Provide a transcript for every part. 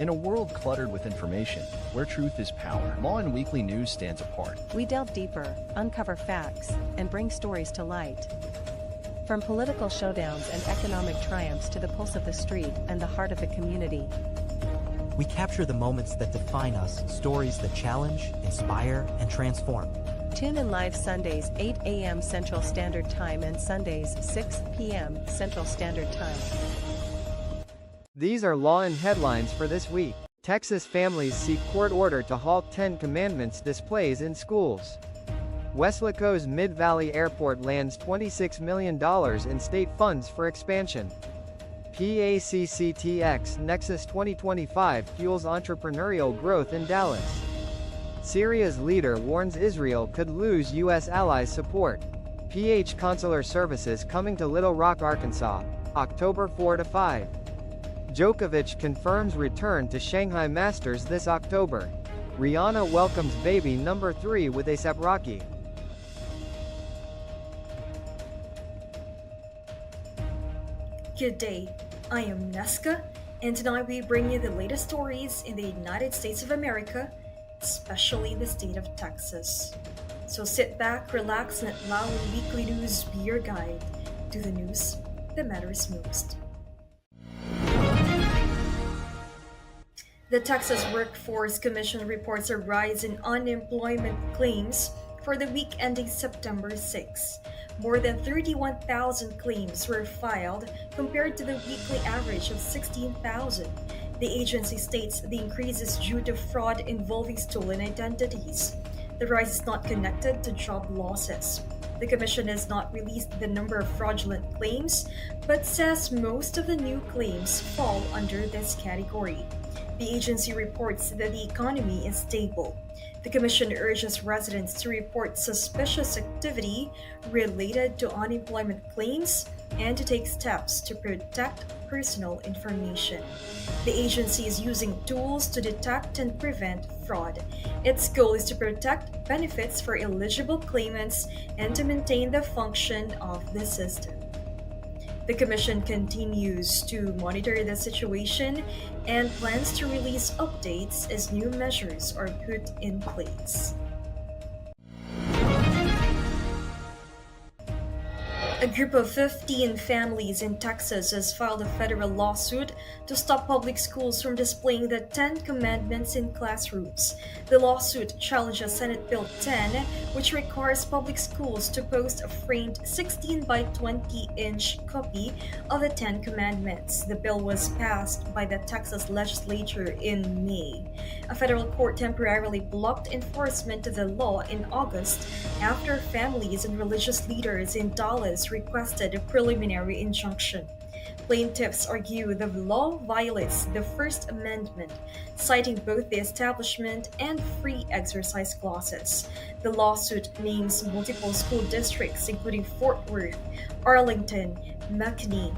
In a world cluttered with information, where truth is power, Lawin Weekly News stands apart. We delve deeper, uncover facts, and bring stories to light. From political showdowns and economic triumphs to the pulse of the street and the heart of the community. We capture the moments that define us, stories that challenge, inspire, and transform. Tune in live Sundays 8 a.m. Central Standard Time and Sundays 6 p.m. Central Standard Time. These are Lawin headlines for this week. Texas families seek court order to halt 10 Commandments displays in schools. Weslaco's Mid-Valley Airport lands $26 million in state funds for expansion. PACCTX Nexus 2025 fuels entrepreneurial growth in Dallas. Syria's leader warns Israel could lose U.S. allies' support. PH Consular Services coming to Little Rock, Arkansas, October 4-5. Djokovic confirms return to Shanghai Masters this October. Rihanna welcomes baby number 3 with A$AP Rocky. Good day, I am Neska, and tonight we bring you the latest stories in the United States of America, especially the state of Texas. So sit back, relax, and let Lawin Weekly News be your guide to the news that matters most. The Texas Workforce Commission reports a rise in unemployment claims for the week ending September 6. More than 31,000 claims were filed compared to the weekly average of 16,000. The agency states the increase is due to fraud involving stolen identities. The rise is not connected to job losses. The Commission has not released the number of fraudulent claims, but says most of the new claims fall under this category. The agency reports that the economy is stable. The Commission urges residents to report suspicious activity related to unemployment claims and to take steps to protect personal information. The agency is using tools to detect and prevent fraud. Its goal is to protect benefits for eligible claimants and to maintain the function of the system. The Commission continues to monitor the situation and plans to release updates as new measures are put in place. A group of 15 families in Texas has filed a federal lawsuit to stop public schools from displaying the 10 Commandments in classrooms. The lawsuit challenges Senate Bill 10, which requires public schools to post a framed 16 by 20-inch copy of the 10 Commandments. The bill was passed by the Texas legislature in May. A federal court temporarily blocked enforcement of the law in August after families and religious leaders in Dallas requested a preliminary injunction. Plaintiffs argue the law violates the First Amendment, citing both the Establishment and Free Exercise clauses. The lawsuit names multiple school districts, including Fort Worth, Arlington, McKinney,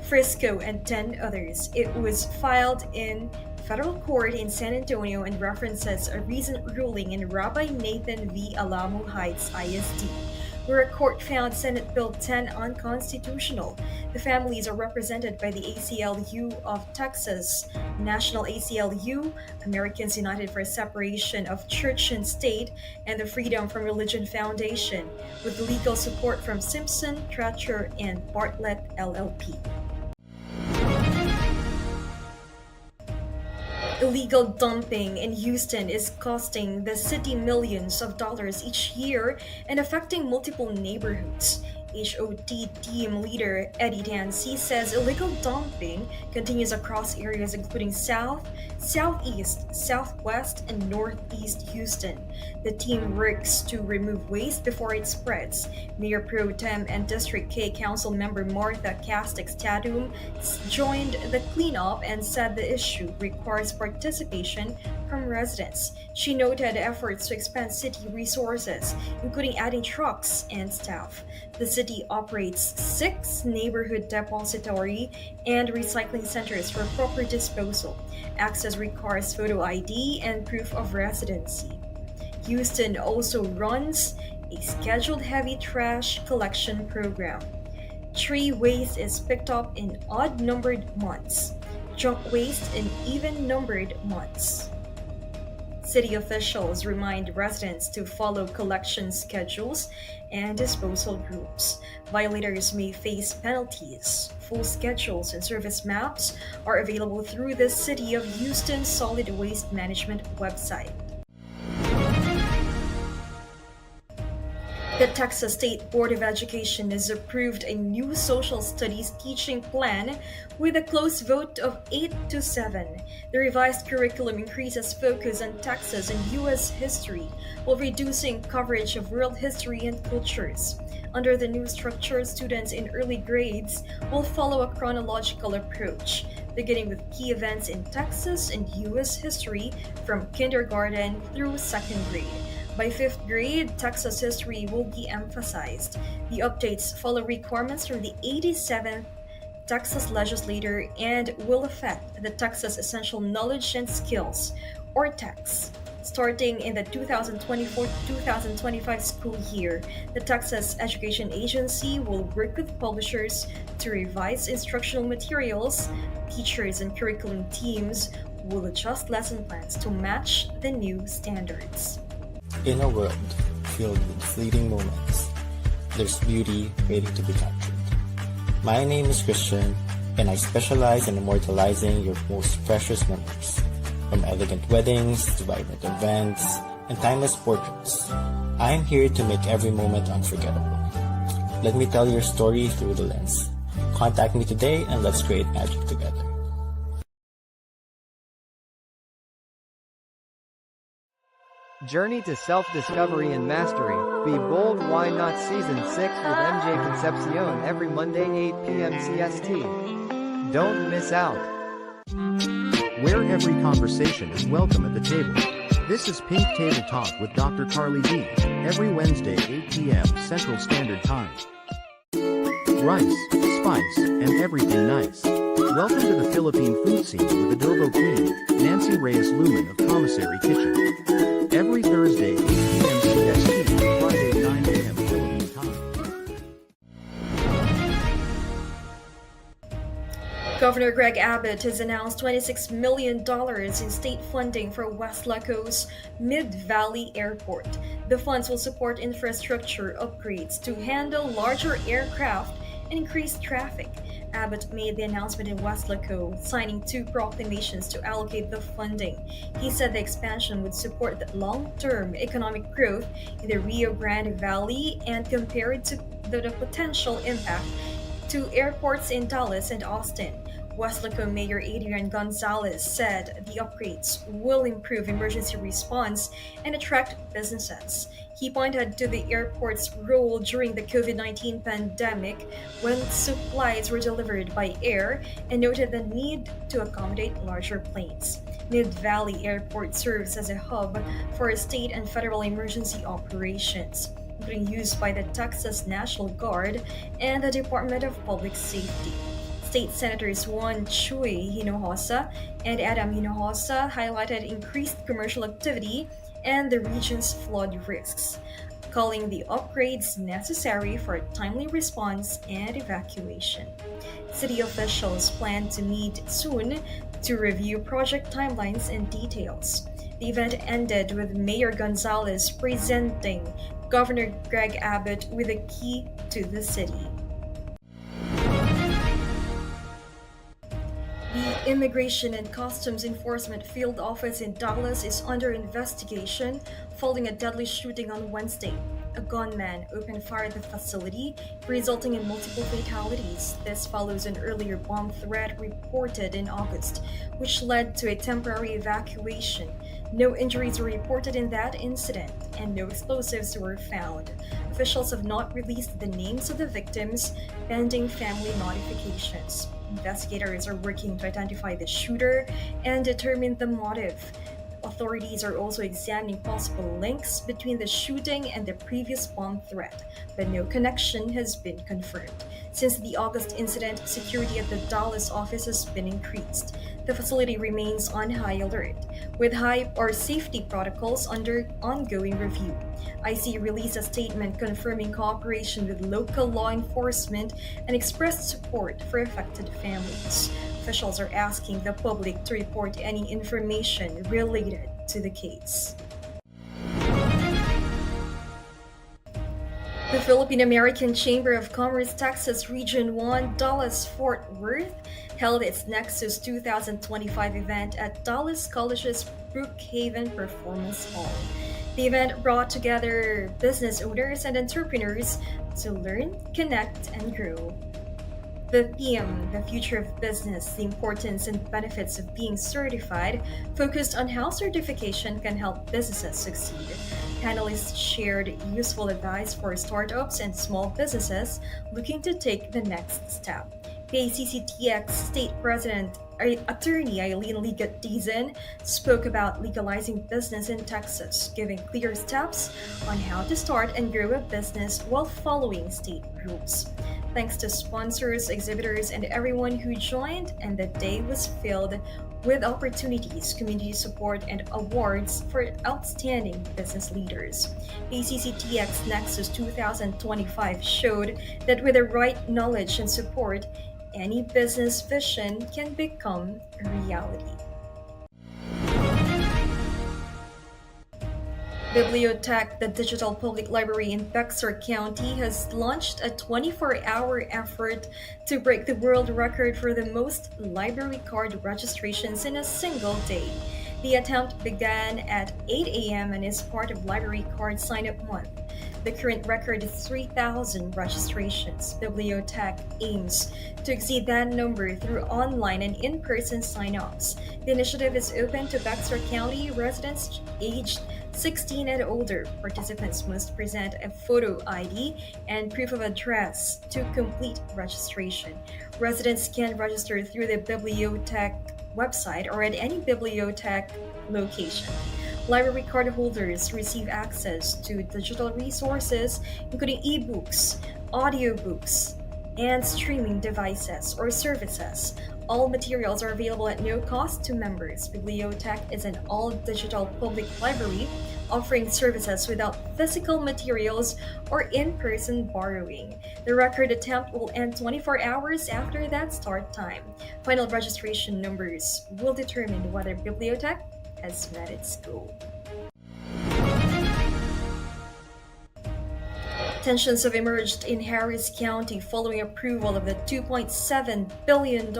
Frisco, and 10 others. It was filed in federal court in San Antonio and references a recent ruling in Rabbi Nathan v. Alamo Heights ISD, where a court found Senate Bill 10 unconstitutional. The families are represented by the ACLU of Texas, National ACLU, Americans United for Separation of Church and State, and the Freedom from Religion Foundation, with legal support from Simpson, Treacher, and Bartlett LLP. Illegal dumping in Houston is costing the city millions of dollars each year and affecting multiple neighborhoods. HOT team leader Eddie Dancy says illegal dumping continues across areas including South, Southeast, Southwest, and Northeast Houston. The team works to remove waste before it spreads. Mayor Pro Tem and District K Council member Martha Castex Tatum joined the cleanup and said the issue requires participation from residents. She noted efforts to expand city resources, including adding trucks and staff. The city operates 6 neighborhood depository and recycling centers for proper disposal. Access requires photo ID and proof of residency. Houston also runs a scheduled heavy trash collection program. Tree waste is picked up in odd-numbered months. junk waste in even-numbered months. City officials remind residents to follow collection schedules and disposal groups. Violators may face penalties. Full schedules and service maps are available through the City of Houston Solid Waste Management website. The Texas State Board of Education has approved a new social studies teaching plan with a close vote of 8-7. The revised curriculum increases focus on Texas and U.S. history while reducing coverage of world history and cultures. Under the new structure, students in early grades will follow a chronological approach, beginning with key events in Texas and U.S. history from kindergarten through second grade. By fifth grade, Texas history will be emphasized. The updates follow requirements from the 87th Texas Legislature and will affect the Texas Essential Knowledge and Skills, or TEKS. Starting in the 2024-2025 school year, the Texas Education Agency will work with publishers to revise instructional materials. Teachers and curriculum teams will adjust lesson plans to match the new standards. In a world filled with fleeting moments, there's beauty waiting to be captured. My name is Christian, and I specialize in immortalizing your most precious memories. From elegant weddings to vibrant events and timeless portraits, I'm here to make every moment unforgettable. Let me tell your story through the lens. Contact me today and let's create magic together. Journey to self-discovery and mastery. Be bold, why not? Season 6 with MJ Concepcion every Monday 8 p.m. CST. Don't miss out. Where every conversation is welcome at the table. This is Pink Table Talk with Dr. Carly D. Every Wednesday 8 p.m. Central Standard Time. Rice, spice, and everything nice. Welcome to the Philippine food scene with Adobo Queen, Nancy Reyes Lumen of Commissary Kitchen. Every Thursday 8 p.m. CST, Friday 9 a.m. Philippine time. Governor Greg Abbott has announced $26 million in state funding for West Laco's Mid-Valley Airport. The funds will support infrastructure upgrades to handle larger aircraft and increase traffic. Abbott made the announcement in West Laco, signing 2 proclamations to allocate the funding. He said the expansion would support the long-term economic growth in the Rio Grande Valley and compared to the potential impact to airports in Dallas and Austin. West Laco Mayor Adrian Gonzalez said the upgrades will improve emergency response and attract businesses. He pointed to the airport's role during the COVID-19 pandemic when supplies were delivered by air and noted the need to accommodate larger planes. Mid-Valley Airport serves as a hub for state and federal emergency operations, including used by the Texas National Guard and the Department of Public Safety. State Senators Juan Chuy Hinojosa and Adam Hinojosa highlighted increased commercial activity and the region's flood risks, calling the upgrades necessary for a timely response and evacuation. City officials plan to meet soon to review project timelines and details. The event ended with Mayor Gonzalez presenting Governor Greg Abbott with a key to the city. The Immigration and Customs Enforcement Field Office in Dallas is under investigation following a deadly shooting on Wednesday. A gunman opened fire at the facility, resulting in multiple fatalities. This follows an earlier bomb threat reported in August, which led to a temporary evacuation. No injuries were reported in that incident, and no explosives were found. Officials have not released the names of the victims, pending family notifications. Investigators are working to identify the shooter and determine the motive. Authorities are also examining possible links between the shooting and the previous bomb threat, but no connection has been confirmed. Since the August incident, security at the Dallas office has been increased. The facility remains on high alert, with safety protocols under ongoing review. IC released a statement confirming cooperation with local law enforcement and expressed support for affected families. officials are asking the public to report any information related to the case. The Philippine American Chamber of Commerce Texas Region 1 Dallas-Fort Worth held its Nexus 2025 event at Dallas College's Brookhaven Performance Hall. The event brought together business owners and entrepreneurs to learn, connect, and grow. The theme, The Future of Business, the Importance and Benefits of Being Certified, focused on how certification can help businesses succeed. Panelists shared useful advice for startups and small businesses looking to take the next step. PACCTX State President Attorney Eileen Ligat-Dizon spoke about legalizing business in Texas, giving clear steps on how to start and grow a business while following state rules. Thanks to sponsors, exhibitors, and everyone who joined, and the day was filled with opportunities, community support, and awards for outstanding business leaders. PACCTX Nexus 2025 showed that with the right knowledge and support, any business vision can become a reality. Bibliotech, the digital public library in Bexar County, has launched a 24-hour effort to break the world record for the most library card registrations in a single day. The attempt began at 8 a.m. and is part of Library Card Sign-Up Month. The current record is 3,000 registrations. Bibliotech aims to exceed that number through online and in-person sign-ups. The initiative is open to Bexar County residents aged 16 and older. Participants must present a photo ID and proof of address to complete registration. Residents can register through the Bibliotech website or at any Bibliotech location. Library card holders receive access to digital resources, including ebooks, audiobooks, and streaming devices or services. All materials are available at no cost to members. Bibliotech is an all-digital public library offering services without physical materials or in-person borrowing. The record attempt will end 24 hours after that start time. Final registration numbers will determine whether Bibliotech has met its goal. Tensions have emerged in Harris County following approval of the $2.7 billion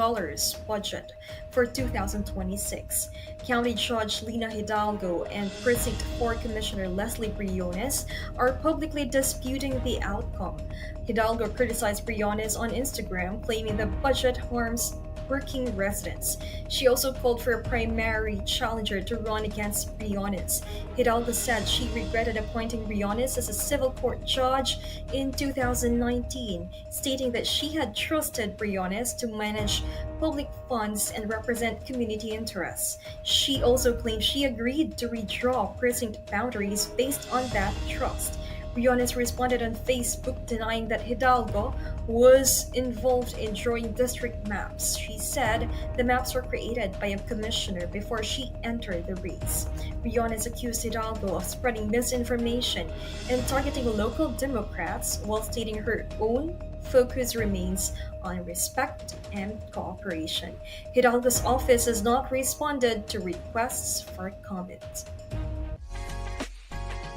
budget for 2026. County Judge Lina Hidalgo and Precinct 4 Commissioner Leslie Briones are publicly disputing the outcome. Hidalgo criticized Briones on Instagram, claiming the budget harms working residents. She also called for a primary challenger to run against Briones. Hidalgo said she regretted appointing Briones as a civil court judge in 2019, stating that she had trusted Briones to manage public funds and represent community interests. She also claimed she agreed to redraw precinct boundaries based on that trust. Briones responded on Facebook denying that Hidalgo was involved in drawing district maps. She said the maps were created by a commissioner before she entered the race. Briones accused Hidalgo of spreading misinformation and targeting local Democrats while stating her own focus remains on respect and cooperation. Hidalgo's office has not responded to requests for comment.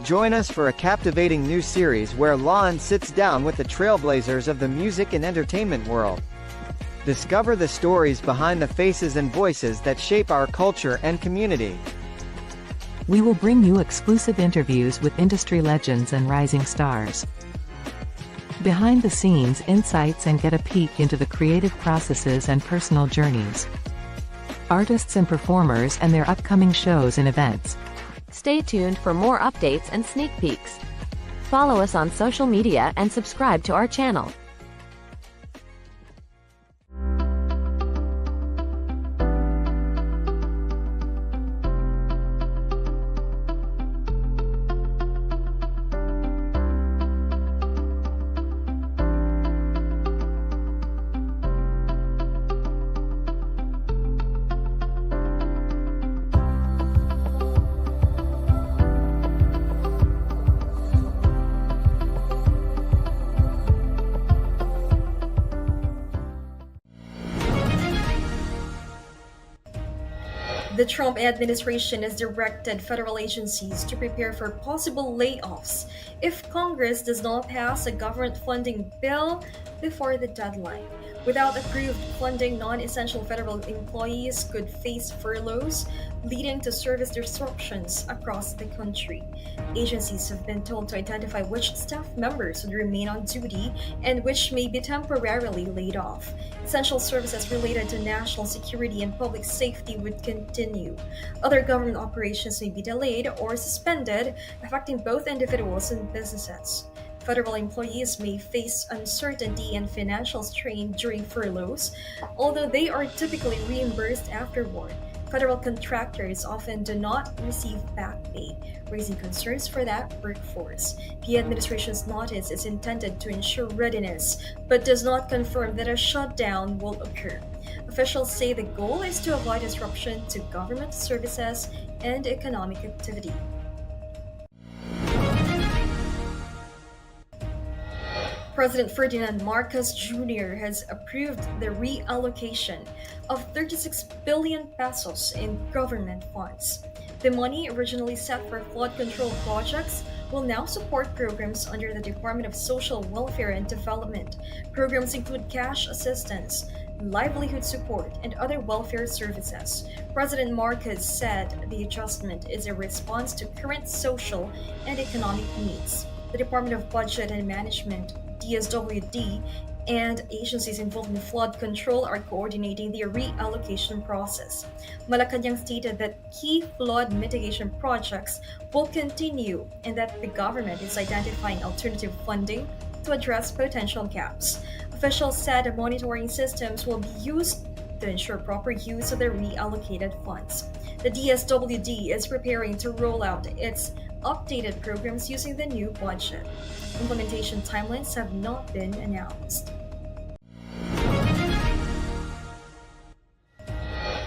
Join us for a captivating new series where Lawin sits down with the trailblazers of the music and entertainment world. Discover the stories behind the faces and voices that shape our culture and community. We will bring you exclusive interviews with industry legends and rising stars. Behind the scenes insights and get a peek into the creative processes and personal journeys. Artists and performers and their upcoming shows and events. Stay tuned for more updates and sneak peeks. Follow us on social media and subscribe to our channel. The Trump administration has directed federal agencies to prepare for possible layoffs if Congress does not pass a government funding bill before the deadline. Without approved funding, non-essential federal employees could face furloughs, leading to service disruptions across the country. Agencies have been told to identify which staff members would remain on duty and which may be temporarily laid off. Essential services related to national security and public safety would continue. Other government operations may be delayed or suspended, affecting both individuals and businesses. Federal employees may face uncertainty and financial strain during furloughs, although they are typically reimbursed afterward. Federal contractors often do not receive back pay, raising concerns for that workforce. The administration's notice is intended to ensure readiness, but does not confirm that a shutdown will occur. Officials say the goal is to avoid disruption to government services and economic activity. President Ferdinand Marcos Jr. has approved the reallocation of 36 billion pesos in government funds. The money, originally set for flood control projects, will now support programs under the Department of Social Welfare and Development. Programs include cash assistance, livelihood support, and other welfare services. President Marcos said the adjustment is a response to current social and economic needs. The Department of Budget and Management, DSWD, and agencies involved in flood control are coordinating the reallocation process. Malacanang stated that key flood mitigation projects will continue and that the government is identifying alternative funding to address potential gaps. Officials said monitoring systems will be used to ensure proper use of the reallocated funds. The DSWD is preparing to roll out its updated programs using the new budget. Implementation timelines have not been announced.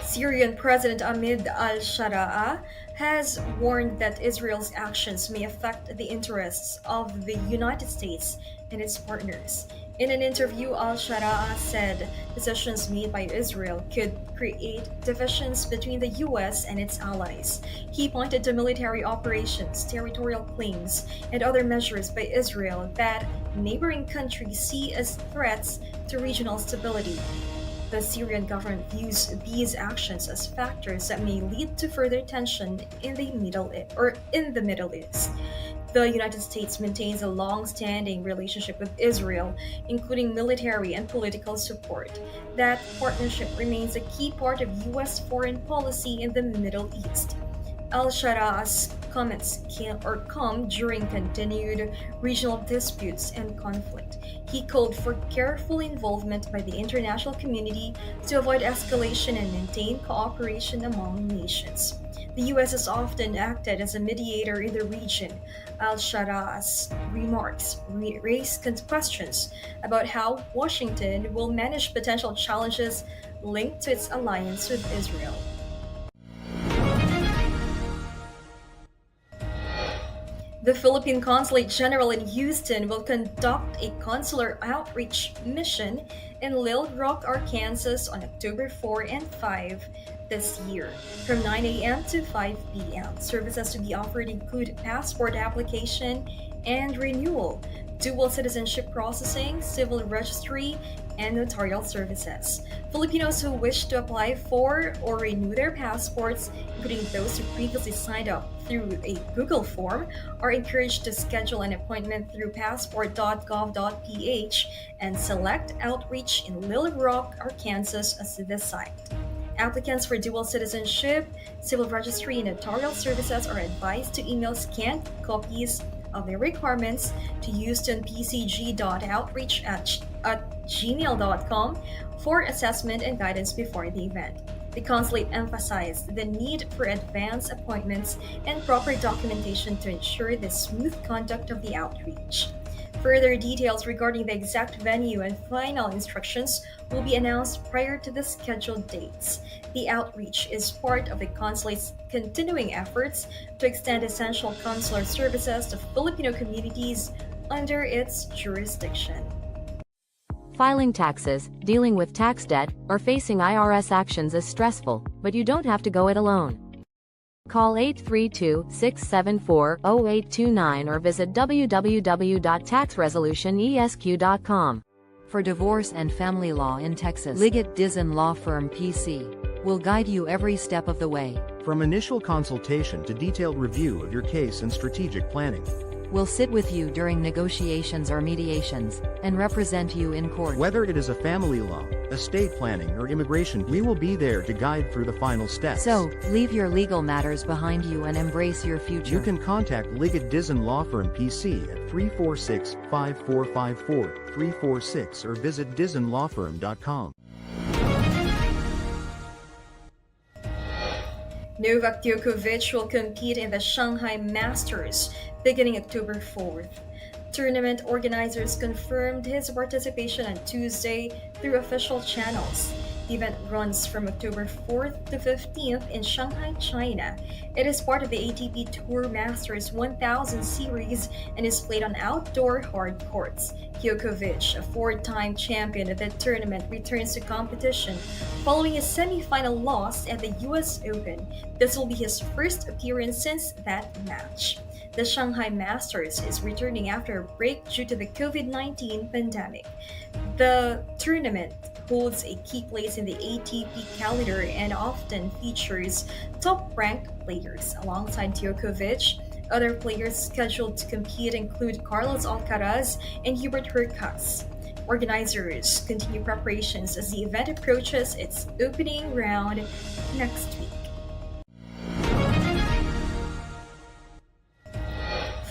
Syrian President Ahmed al-Sharaa has warned that Israel's actions may affect the interests of the United States and its partners. In an interview, al-Sharaa said decisions made by Israel could create divisions between the U.S. and its allies. He pointed to military operations, territorial claims, and other measures by Israel that neighboring countries see as threats to regional stability. The Syrian government views these actions as factors that may lead to further tension in the Middle East. The United States maintains a long-standing relationship with Israel, including military and political support. That partnership remains a key part of U.S. foreign policy in the Middle East. Al-Sharaa's comments come during continued regional disputes and conflict. He called for careful involvement by the international community to avoid escalation and maintain cooperation among nations. The U.S. has often acted as a mediator in the region. Al-Sharaa's remarks raised questions about how Washington will manage potential challenges linked to its alliance with Israel. The Philippine Consulate General in Houston will conduct a consular outreach mission in Little Rock, Arkansas on October 4 and 5 this year, from 9 a.m. to 5 p.m. Services to be offered include passport application and renewal, dual citizenship processing, civil registry, and notarial services. Filipinos who wish to apply for or renew their passports, including those who previously signed up through a Google form, are encouraged to schedule an appointment through passport.gov.ph and select Outreach in Little Rock, Arkansas as the site. Applicants for dual citizenship, civil registry, and notarial services are advised to email scanned copies of their requirements to houstonpcg.outreach@gmail.com for assessment and guidance before the event. The consulate emphasized the need for advance appointments and proper documentation to ensure the smooth conduct of the outreach. Further details regarding the exact venue and final instructions will be announced prior to the scheduled dates. The outreach is part of the consulate's continuing efforts to extend essential consular services to Filipino communities under its jurisdiction. Filing taxes, dealing with tax debt, or facing IRS actions is stressful, but you don't have to go it alone. Call 832-674-0829 or visit www.taxresolutionesq.com. For divorce and family law in Texas, Liggett Dizon Law Firm PC will guide you every step of the way. From initial consultation to detailed review of your case and strategic planning. We'll sit with you during negotiations or mediations, and represent you in court. Whether it is a family law, estate planning, or immigration, we will be there to guide through the final steps. So, leave your legal matters behind you and embrace your future. You can contact Liggett Dizon Law Firm PC at 346-5454-346 or visit DizonLawFirm.com. Novak Djokovic will compete in the Shanghai Masters beginning October 4th. Tournament organizers confirmed his participation on Tuesday through official channels. The event runs from October 4th to 15th in Shanghai, China. It is part of the ATP Tour Masters 1000 series and is played on outdoor hard courts. Djokovic, a four-time champion of the tournament, returns to competition following a semi-final loss at the US Open. This will be his first appearance since that match. The Shanghai Masters is returning after a break due to the COVID-19 pandemic. The tournament holds a key place in the ATP calendar and often features top-ranked players. Alongside Djokovic, other players scheduled to compete include Carlos Alcaraz and Hubert Hurkacz. Organizers continue preparations as the event approaches its opening round next week.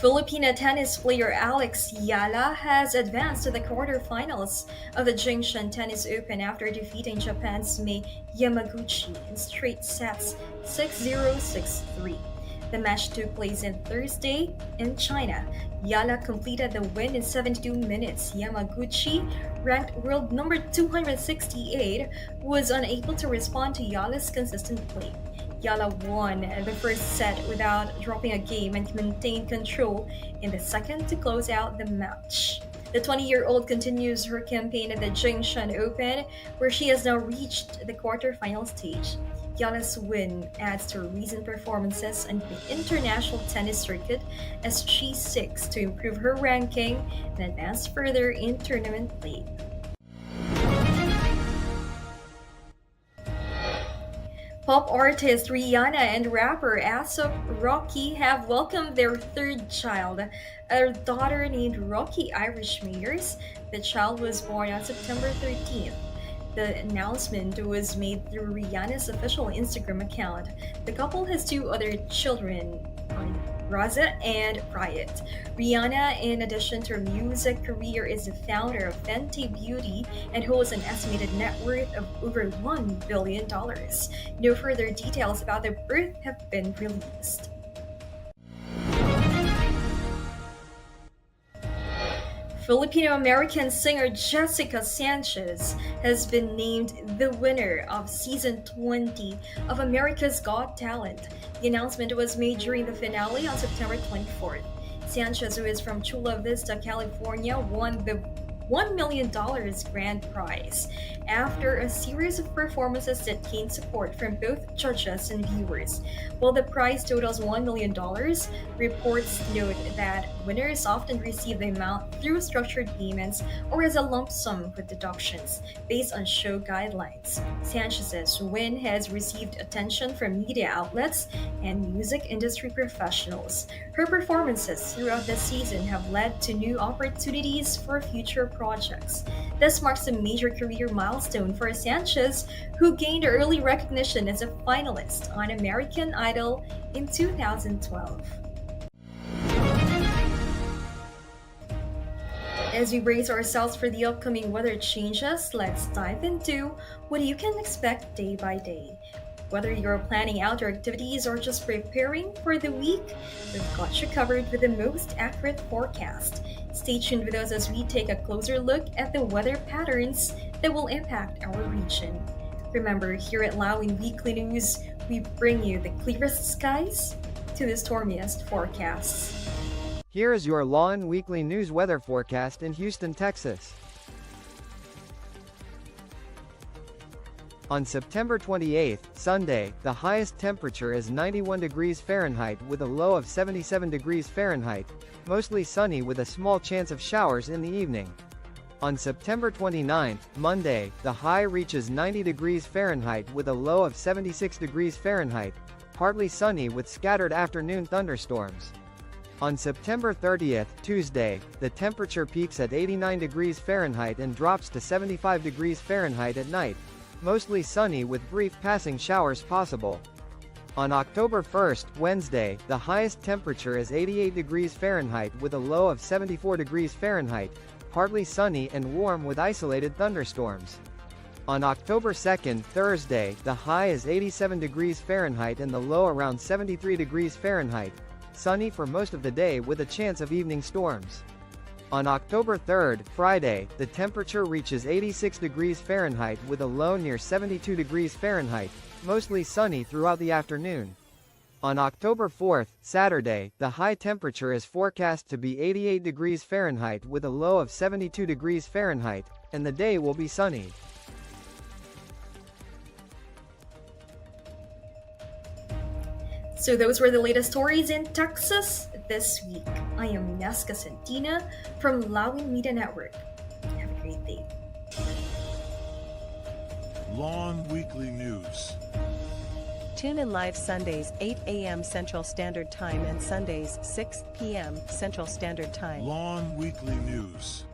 Filipina tennis player Alex Yala has advanced to the quarterfinals of the Jingshan Tennis Open after defeating Japan's Mei Yamaguchi in straight sets 6-0, 6-3. The match took place on Thursday in China. Yala completed the win in 72 minutes. Yamaguchi, ranked world number 268, was unable to respond to Yala's consistent play. Yala won the first set without dropping a game and maintained control in the second to close out the match. The 20-year-old continues her campaign at the Jingshan Open, where she has now reached the quarterfinal stage. Yala's win adds to her recent performances on the international tennis circuit as she seeks to improve her ranking and advance further in tournament play. Pop artist Rihanna and rapper A$AP Rocky have welcomed their third child, a daughter named Rocky Irish Mayers. The child was born on September 13th. The announcement was made through Rihanna's official Instagram account. The couple has two other children, Raza and Riot. Rihanna, in addition to her music career, is the founder of Fenty Beauty and holds an estimated net worth of over $1 billion. No further details about the birth have been released. Filipino-American singer Jessica Sanchez has been named the winner of Season 20 of America's Got Talent. The announcement was made during the finale on September 24th. Sanchez, who is from Chula Vista, California, won the $1 million grand prize after a series of performances that gained support from both judges and viewers. While the prize totals $1 million, reports note that winners often receive the amount through structured payments or as a lump sum with deductions based on show guidelines. Sanchez's win has received attention from media outlets and music industry professionals. Her performances throughout the season have led to new opportunities for future projects. This marks a major career milestone for Sanchez, who gained early recognition as a finalist on American Idol in 2012. As we brace ourselves for the upcoming weather changes, let's dive into what you can expect day by day. Whether you're planning outdoor activities or just preparing for the week, we've got you covered with the most accurate forecast. Stay tuned with us as we take a closer look at the weather patterns that will impact our region. Remember, here at Lawin Weekly News, we bring you the clearest skies to the stormiest forecasts. Here is your Lawin Weekly News weather forecast in Houston, Texas. On September 28, Sunday, the highest temperature is 91 degrees Fahrenheit with a low of 77 degrees Fahrenheit, mostly sunny with a small chance of showers in the evening. On September 29, Monday, the high reaches 90 degrees Fahrenheit with a low of 76 degrees Fahrenheit, partly sunny with scattered afternoon thunderstorms. On September 30, Tuesday, the temperature peaks at 89 degrees Fahrenheit and drops to 75 degrees Fahrenheit at night, mostly sunny with brief passing showers possible. On October 1, Wednesday, the highest temperature is 88 degrees Fahrenheit with a low of 74 degrees Fahrenheit, partly sunny and warm with isolated thunderstorms. On October 2, Thursday, the high is 87 degrees Fahrenheit and the low around 73 degrees Fahrenheit, sunny for most of the day with a chance of evening storms. On October 3, Friday, the temperature reaches 86 degrees Fahrenheit with a low near 72 degrees Fahrenheit, mostly sunny throughout the afternoon. On October 4, Saturday, the high temperature is forecast to be 88 degrees Fahrenheit with a low of 72 degrees Fahrenheit, and the day will be sunny. So those were the latest stories in Texas this week. I am Nesca Santina from Lawin Media Network. Have a great day. Lawin Weekly News. Tune in live Sundays 8 a.m. Central Standard Time and Sundays 6 p.m. Central Standard Time. Lawin Weekly News.